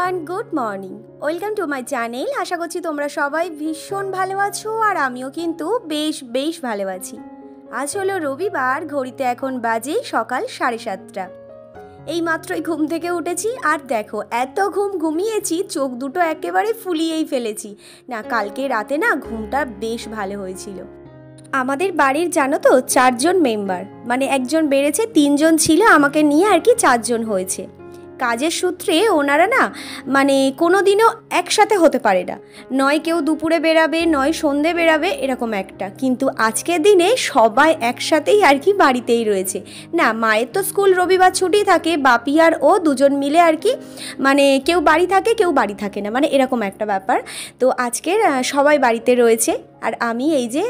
Everyone, good morning. Welcome to my channel. আশা করছি তোমরা সবাই ভীষণ ভালো আছো, আর আমিও কিন্তু বেশ ভালো আছি। আজ হলো রবিবার, ঘড়িতে এখন বাজে সকাল 7:30। এই মাত্রই ঘুম থেকে উঠেছি, আর দেখো এত ঘুমিয়েছি, চোখ দুটো একেবারে ফুলিয়েই ফেলেছি। না, কালকে রাতে না ঘুমটা বেশ ভালো হয়েছিল। আমাদের বাড়ির জানো তো 4জন মেম্বার, মানে একজন বেড়েছে, 3জন ছিল আমাকে নিয়ে, আর কি 4জন হয়েছে। কাজের সূত্রে ওনারা না মানে কোনো দিনও একসাথে হতে পারে না, নয় কেউ দুপুরে বেরাবে, নয় সন্ধে বেরাবে, এরকম একটা। কিন্তু আজকের দিনে সবাই একসাথেই আর কি বাড়িতেই রয়েছে। না, মায়ের তো স্কুল রবিবার ছুটি থাকে, বাপি আর ও দুজন মিলে আর কি মানে কেউ বাড়ি থাকে কেউ বাড়ি থাকে না, মানে এরকম একটা ব্যাপার। তো আজকের সবাই বাড়িতে রয়েছে, আর আমি এই যে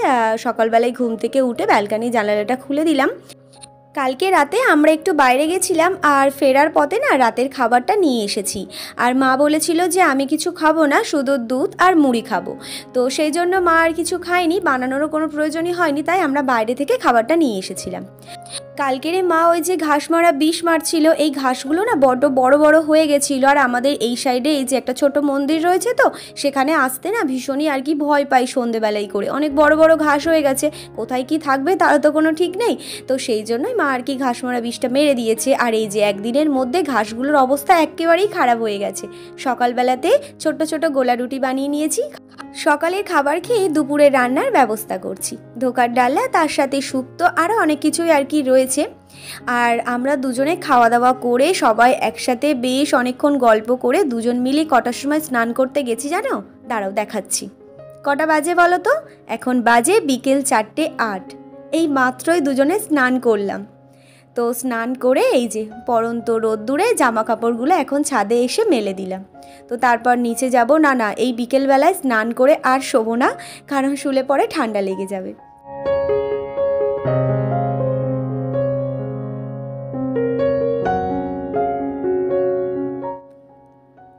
সকালবেলায় ঘুম থেকে উঠে ব্যালকানি জানালাটা খুলে দিলাম। কালকে রাতে আমরা একটু বাইরে গেছিলাম, আর ফেরার পথে না রাতের খাবারটা নিয়ে এসেছি। আর মা বলেছিল যে আমি কিছু খাবো না, শুধু দুধ আর মুড়ি খাবো। তো সেই জন্য মা আর কিছু খায়নি, বানানোরও কোনো প্রয়োজনই হয়নি, তাই আমরা বাইরে থেকে খাবারটা নিয়ে এসেছিলাম। কালকেরে মা ওই যে ঘাস মারা বিষ মারছিল, এই ঘাসগুলো না বড় বড় হয়ে গেছিলো। আর আমাদের এই সাইডে এই যে একটা ছোট মন্দির রয়েছে, তো সেখানে আসতে না ভীষণই আর কি ভয় পাই সন্ধেবেলায় করে। অনেক বড় ঘাস হয়ে গেছে, কোথায় কি থাকবে তার তো কোনো ঠিক নেই। তো সেই জন্যই মা আর কি ঘাস মারা বিষটা মেরে দিয়েছে। আর এই যে একদিনের মধ্যে ঘাসগুলোর অবস্থা একেবারেই খারাপ হয়ে গেছে। সকালবেলাতে ছোট গোলা রুটি বানিয়ে নিয়েছি, সকালের খাবার খেয়ে দুপুরে রান্নার ব্যবস্থা করছি। ধোকার ডালা, তার সাথে শুক্তো, আরও অনেক কিছুই আর কি রয়েছে। আর আমরা দুজনে খাওয়া দাওয়া করে সবাই একসাথে বেশ অনেকক্ষণ গল্প করে দুজন মিলে কটার সময় স্নান করতে গেছি জানো? দাঁড়াও দেখাচ্ছি। কটা বাজে বলো তো? এখন বাজে বিকেল 4:08। এই মাত্রই দুজনে স্নান করলাম। তো স্নান করে এই যে পরন্ত রোদ্দুরে জামা কাপড়গুলো এখন ছাদে এসে মেলে দিলাম। তো তারপর নিচে যাব। না, এই বিকেলবেলায় স্নান করে আর শোবো না, কারণ শুলে পরে ঠান্ডা লেগে যাবে।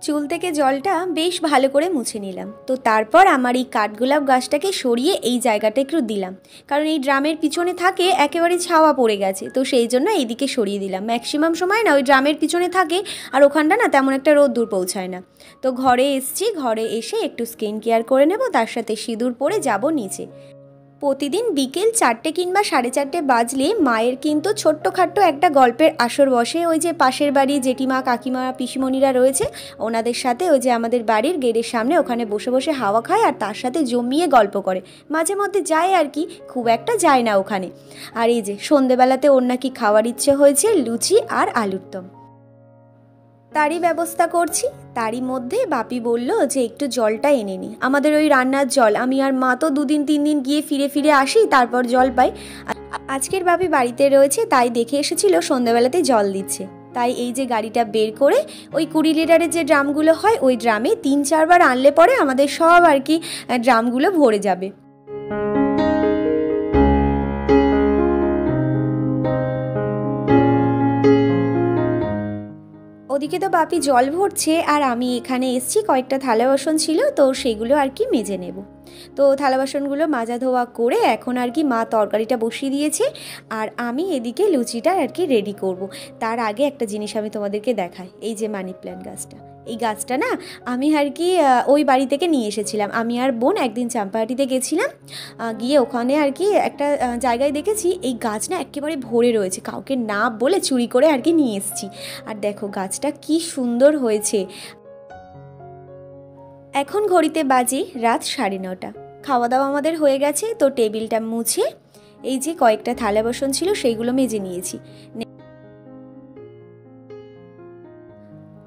চুল থেকে জলটা বেশ ভালো করে মুছে নিলাম। তো তারপর আমার এই কাঠগোলাপ গাছটাকে সরিয়ে এই জায়গাটা একটু দিলাম, কারণ এই ড্রামের পিছনে থাকে একেবারে ছাওয়া পড়ে গেছে। তো সেই জন্য এইদিকে সরিয়ে দিলাম। ম্যাক্সিমাম সময় না ওই ড্রামের পিছনে থাকে, আর ওখানটা না তেমন একটা রোদ্দুর পৌঁছায় না। তো ঘরে এসছি, ঘরে এসে একটু স্কিন কেয়ার করে নেব, তার সাথে সিঁদুর পরে যাব নিচে। প্রতিদিন বিকেল 4টে কিংবা 4:30 বাজলে মায়ের কিন্তু ছোট্টখাট্টো একটা গল্পের আসর বসে। ওই যে পাশের বাড়ি জেঠিমা, কাকিমা, পিসিমণিরা রয়েছে, ওনাদের সাথে ওই যে আমাদের বাড়ির গেটের সামনে ওখানে বসে হাওয়া খায়, আর তার সাথে জমিয়ে গল্প করে। মাঝে মধ্যে যায় আর কি, খুব একটা যায় না ওখানে। আর এই যে সন্ধেবেলাতে ওর নাকি খাওয়ার ইচ্ছে হয়েছে লুচি আর আলুর দম, তারই ব্যবস্থা করছি। তারই মধ্যে বাপি বলল যে একটু জলটা এনে নি, আমাদের ওই রান্নার জল। আমি আর মা তো 2-3 দিন গিয়ে ফিরে আসি, তারপর জল পাই। আজকের বাপি বাড়িতে রয়েছে, তাই দেখে এসেছিল সন্ধ্যাবেলাতে জল দিচ্ছে। তাই এই যে গাড়িটা বের করে ওই 20 লিটারের যে ড্রামগুলো হয়, ওই ড্রামে 3-4 বার আনলে পরে আমাদের সব আর কি ড্রামগুলো ভরে যাবে। ওদিকে তো বাপি জল ভরছে, আর আমি এখানে এসছি, কয়েকটা থালা বাসন ছিল, তো সেগুলো আর কি মেজে নেব। তো থালা বাসনগুলো মাজা ধোয়া করে এখন আর কি মা তরকারিটা বসিয়ে দিয়েছে, আর আমি এদিকে লুচিটা আর কি রেডি করব। তার আগে একটা জিনিস আমি তোমাদেরকে দেখাই। এই যে মানি প্ল্যান্ট গাছটা, এই গাছটা না আমি আর কি ওই বাড়ি থেকে নিয়ে এসেছিলাম। আমি আর বোন একদিন চাম্পাহাটিতে গেছিলাম, গিয়ে ওখানে আর কি একটা জায়গায় দেখেছি এই গাছ না একেবারে ভরে রয়েছে, কাউকে না বলে চুরি করে আর কি নিয়ে এসেছি। আর দেখো গাছটা কি সুন্দর হয়েছে। এখন ঘড়িতে বাজে রাত 9:30। খাওয়া দাওয়া আমাদের হয়ে গেছে। তো টেবিলটা মুছে এই যে কয়েকটা থালা বাসন ছিল সেইগুলো মেজে নিয়েছি।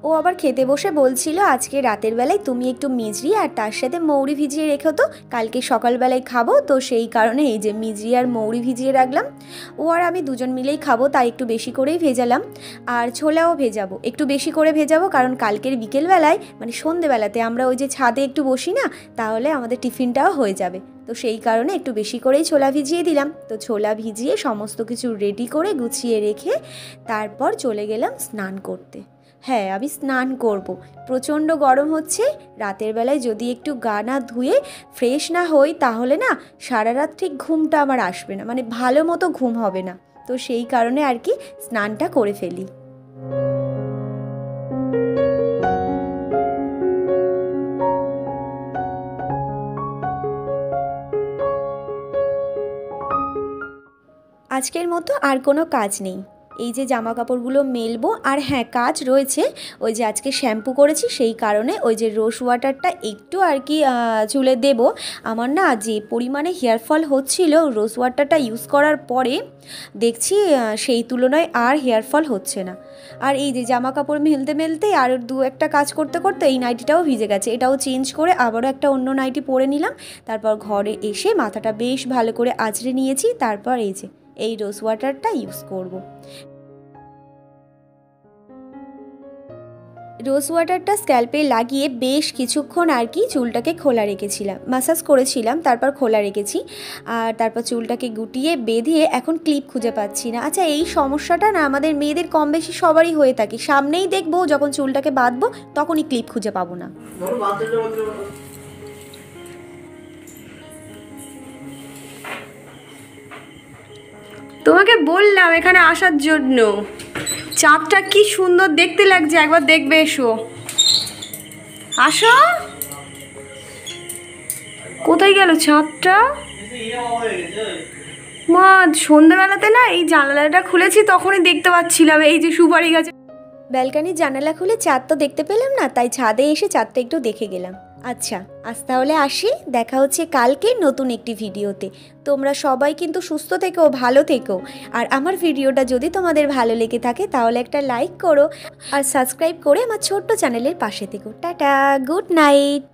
ও আবার খেতে বসে বলছিল আজকে রাতের বেলায় তুমি একটু মিজরি আর তার সাথে মৌরি ভিজিয়ে রেখো, তো কালকে সকালবেলায় খাবো। তো সেই কারণে এই যে মিজরি আর মৌরি ভিজিয়ে রাখলাম। ও আর আমি দুজন মিলেই খাবো, তাই একটু বেশি করেই ভেজালাম। আর ছোলাও ভেজাবো, একটু বেশি করে ভেজাবো, কারণ কালকের বিকেলবেলায় মানে সন্ধেবেলাতে আমরা ওই যে ছাদে একটু বসি না, তাহলে আমাদের টিফিনটাও হয়ে যাবে। তো সেই কারণে একটু বেশি করেই ছোলা ভিজিয়ে দিলাম। তো ছোলা ভিজিয়ে সমস্ত কিছু রেডি করে গুছিয়ে রেখে তারপর চলে গেলাম স্নান করতে। হ্যাঁ, আমি স্নান করব। প্রচণ্ড গরম হচ্ছে, রাতের বেলায় যদি একটু গা না ধুয়ে ফ্রেশ না হই, তাহলে না সারা রাত ঠিক ঘুমটা আমার আসবে না, মানে ভালো মতো ঘুম হবে না। তো সেই কারণে আর কি স্নানটা করে ফেলি। আজকের মতো আর কোনো কাজ নেই, এই যে জামা কাপড়গুলো মেলবো। আর হ্যাঁ, কাজ রয়েছে, ওই যে আজকে শ্যাম্পু করেছি সেই কারণে ওই যে রোজ ওয়াটারটা একটু আর কি চুলে দেব। আমার না যে পরিমাণে হেয়ার ফল হচ্ছিল রোজ ওয়াটারটা ইউজ করার পরে, দেখছি সেই তুলনায় আর হেয়ার ফল হচ্ছে না। আর এই যে জামা কাপড় মেলতে মেলতে আর দু একটা কাজ করতে করতে এই নাইটিটাও ভিজে গেছে, এটাও চেঞ্জ করে আবারও একটা অন্য নাইটি পরে নিলাম। তারপর ঘরে এসে মাথাটা বেশ ভালো করে আঁচড়ে নিয়েছি, তারপর এই যে এই রোজ ওয়াটারটা ইউজ করব। রোজ ওয়াটারটা স্ক্যাল্পে লাগিয়ে বেশ কিছুক্ষণ আর কি চুলটাকে খোলা রেখেছিলাম, ম্যাসাজ করেছিলাম, তারপর খোলা রেখেছি। আর তারপর চুলটাকে গুটিয়ে বেঁধে এখন ক্লিপ খুঁজে পাচ্ছি না। আচ্ছা, এই সমস্যাটা না আমাদের মেয়েদের কম বেশি সবারই হয়ে থাকে, সামনেই দেখবো যখন চুলটাকে বাঁধবো তখনই ক্লিপ খুঁজে পাবো না। তোমাকে বললাম এখানে আসার জন্য, চাঁদটা কি সুন্দর দেখতে লাগছে, একবার দেখবে, এসো, আসো। কোথায় গেল চাঁদটা? মা, সন্ধ্যাবেলাতে না এই জানালাটা খুলেছি তখনই দেখতে পাচ্ছিলাম এই যে সুপারি গাছে। ব্যালকনির জানালা খুলে চাঁদ তো দেখতে পেলাম না, তাই ছাদে এসে চাঁদটা একটু দেখে গেলাম। আচ্ছা, আজ তাহলে আসি, দেখা হচ্ছে কালকে নতুন একটি ভিডিওতে। তোমরা সবাই কিন্তু সুস্থ থেকো, ভালো থেকো। আর আমার ভিডিওটা যদি তোমাদের ভালো লেগে থাকে তাহলে একটা লাইক করো আর সাবস্ক্রাইব করে আমার ছোট্ট চ্যানেলের পাশে থেকো। Tata, good night.